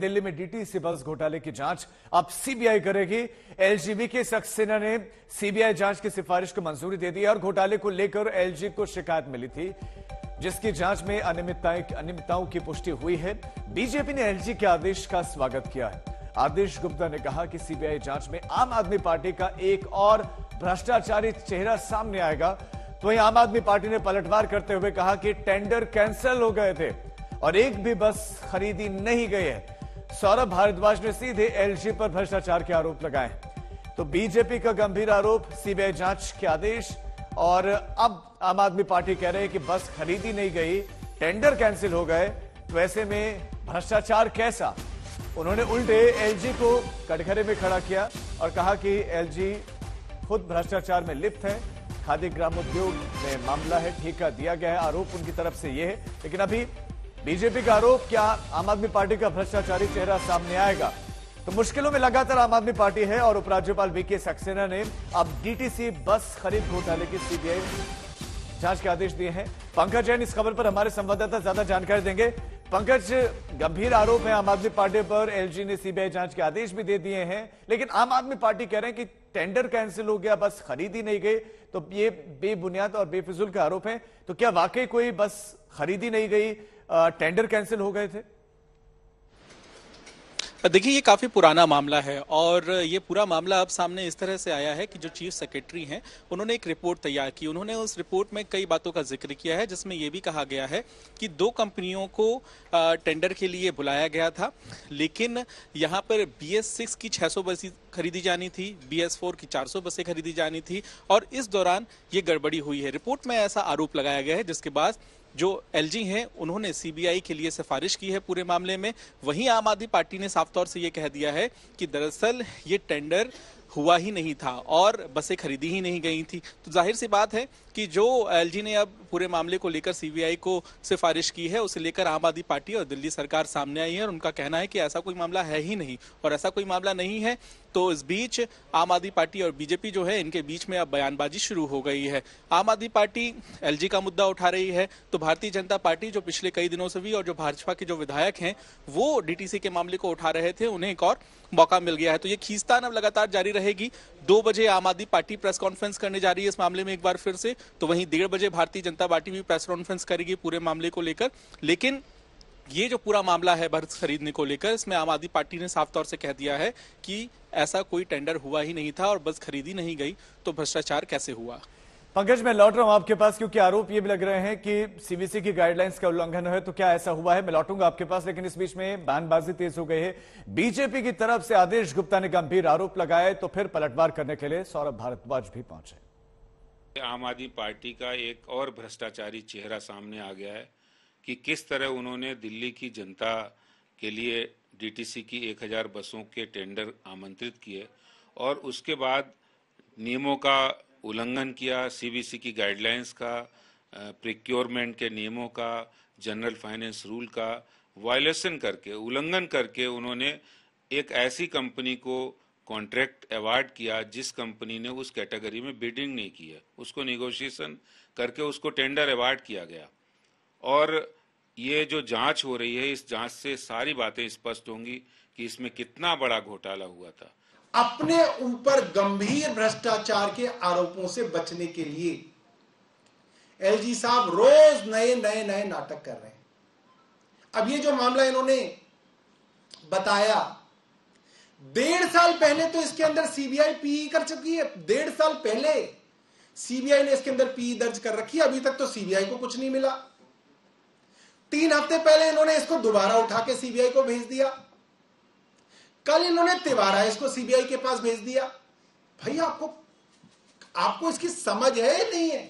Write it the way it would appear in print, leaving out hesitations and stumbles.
दिल्ली में DTC bus घोटाले की जांच अब सीबीआई करेगी। एलजी के सक्सेना ने सीबीआई जांच की सिफारिश को मंजूरी दे दी और घोटाले को लेकर एलजी को शिकायत मिली थी, जिसकी जांच में अनियमितताओं की पुष्टि हुई है। बीजेपी ने एलजी के आदेश का स्वागत किया है। आदेश गुप्ता ने कहा कि सीबीआई जांच में आम आदमी पार्टी का एक और भ्रष्टाचारी चेहरा सामने आएगा। तो वहीं आम आदमी पार्टी ने पलटवार करते हुए कहा कि टेंडर कैंसिल हो गए थे और एक भी बस खरीदी नहीं गई है। सौरभ भारद्वाज ने सीधे एलजी पर भ्रष्टाचार के आरोप लगाए। तो बीजेपी का गंभीर आरोप, सीबीआई जांच के आदेश, और अब आम आदमी पार्टी कह रहे हैं कि बस खरीदी नहीं गई, टेंडर कैंसिल हो गए, तो ऐसे में भ्रष्टाचार कैसा। उन्होंने उल्टे एलजी को कटघरे में खड़ा किया और कहा कि एलजी खुद भ्रष्टाचार में लिप्त है। खादी ग्रामोद्योग में मामला है, ठेका दिया गया है, आरोप उनकी तरफ से यह है। लेकिन अभी बीजेपी का आरोप, क्या आम आदमी पार्टी का भ्रष्टाचारी चेहरा सामने आएगा? तो मुश्किलों में लगातार आम आदमी पार्टी है और उपराज्यपाल वीके सक्सेना ने अब डीटीसी बस खरीद घोटाले की सीबीआई जांच के आदेश दिए हैं। पंकज जैन इस खबर पर हमारे संवाददाता ज्यादा जानकारी देंगे। पंकज, गंभीर आरोप है आम आदमी पार्टी पर, एलजी ने सीबीआई जांच के आदेश भी दे दिए हैं, लेकिन आम आदमी पार्टी कह रहे हैं कि टेंडर कैंसिल हो गया, बस खरीदी नहीं गई। तो ये बेबुनियाद और बेफिजूल के आरोप हैं। तो क्या वाकई कोई बस खरीदी नहीं गई, टेंडर कैंसिल हो गए थे? देखिए, ये काफी पुराना मामला है और ये पूरा मामला अब सामने इस तरह से आया है कि जो चीफ सेक्रेटरी हैं, उन्होंने एक रिपोर्ट तैयार की। उन्होंने उस रिपोर्ट में कई बातों का जिक्र किया है, जिसमें यह भी कहा गया है कि 2 कंपनियों को टेंडर के लिए बुलाया गया था, लेकिन यहाँ पर BS6 की 600 बसें खरीदी जानी थी, BS4 की 400 बसें खरीदी जानी थी और इस दौरान ये गड़बड़ी हुई है। रिपोर्ट में ऐसा आरोप लगाया गया है, जिसके बाद जो एलजी हैं उन्होंने सीबीआई के लिए सिफारिश की है पूरे मामले में। वहीं आम आदमी पार्टी ने साफ तौर से ये कह दिया है कि दरअसल ये टेंडर हुआ ही नहीं था और बसें खरीदी ही नहीं गई थी। तो जाहिर सी बात है कि जो एलजी ने अब पूरे मामले को लेकर सीबीआई को सिफारिश की है, उसे लेकर आम आदमी पार्टी और दिल्ली सरकार सामने आई है और उनका कहना है कि ऐसा कोई मामला है ही नहीं और ऐसा कोई मामला नहीं है। तो इस बीच आम आदमी पार्टी और बीजेपी जो है, इनके बीच में अब बयानबाजी शुरू हो गई है। आम आदमी पार्टी एलजी का मुद्दा उठा रही है, तो भारतीय जनता पार्टी जो पिछले कई दिनों से भी और जो भाजपा के जो विधायक हैं वो डीटीसी के मामले को उठा रहे थे, उन्हें एक और मौका मिल गया है। तो ये खींचतान अब लगातार जारी रहेगी। 2 बजे आम आदमी पार्टी प्रेस कॉन्फ्रेंस करने जा रही है इस मामले में एक बार फिर से, तो वहीं 1:30 बजे भारतीय जनता पार्टी भी प्रेस कॉन्फ्रेंस करेगी पूरे मामले को लेकर। लेकिन ये जो पूरा मामला है बस खरीदने को लेकर, इसमें आम आदमी पार्टी ने साफ तौर से कह दिया है कि ऐसा कोई टेंडर हुआ ही नहीं था और बस खरीदी नहीं गई, तो भ्रष्टाचार कैसे हुआ। पंकज, मैं लौट रहा हूं आपके पास, क्योंकि आरोप ये भी लग रहे हैं कि सीबीसी की गाइडलाइंस का उल्लंघन है। तो क्या ऐसा हुआ है? मैं लौटूंगा आपके पास, लेकिन इस बीच में बयानबाजी तेज हो गई है। बीजेपी की तरफ से आदेश गुप्ता ने गंभीर आरोप लगाए, तो फिर पलटवार करने के लिए सौरभ भारद्वाज भी पहुंचे। आम आदमी पार्टी का एक और भ्रष्टाचारी चेहरा सामने आ गया है कि किस तरह उन्होंने दिल्ली की जनता के लिए डीटीसी की 1000 बसों के टेंडर आमंत्रित किए और उसके बाद नियमों का उल्लंघन किया, सीबीसी की गाइडलाइंस का, प्रिक्योरमेंट के नियमों का, जनरल फाइनेंस रूल का वायलेशन करके, उल्लंघन करके उन्होंने एक ऐसी कंपनी को कॉन्ट्रैक्ट अवार्ड किया जिस कंपनी ने उस कैटेगरी में बिडिंग नहीं की है, उसको निगोशिएशन करके उसको टेंडर अवार्ड किया गया। और ये जो जांच हो रही है, इस जांच से सारी बातें स्पष्ट होंगी कि इसमें कितना बड़ा घोटाला हुआ था। अपने ऊपर गंभीर भ्रष्टाचार के आरोपों से बचने के लिए एलजी साहब रोज नए नए नए नाटक कर रहे हैं। अब ये जो मामला इन्होंने बताया, 1.5 साल पहले तो इसके अंदर सीबीआई पीई कर चुकी है। 1.5 साल पहले सीबीआई ने इसके अंदर पीई दर्ज कर रखी है। अभी तक तो सीबीआई को कुछ नहीं मिला। 3 हफ्ते पहले इन्होंने इसको दोबारा उठा के सीबीआई को भेज दिया। कल इन्होंने तिवारा इसको सीबीआई के पास भेज दिया। भाई आपको इसकी समझ है नहीं है?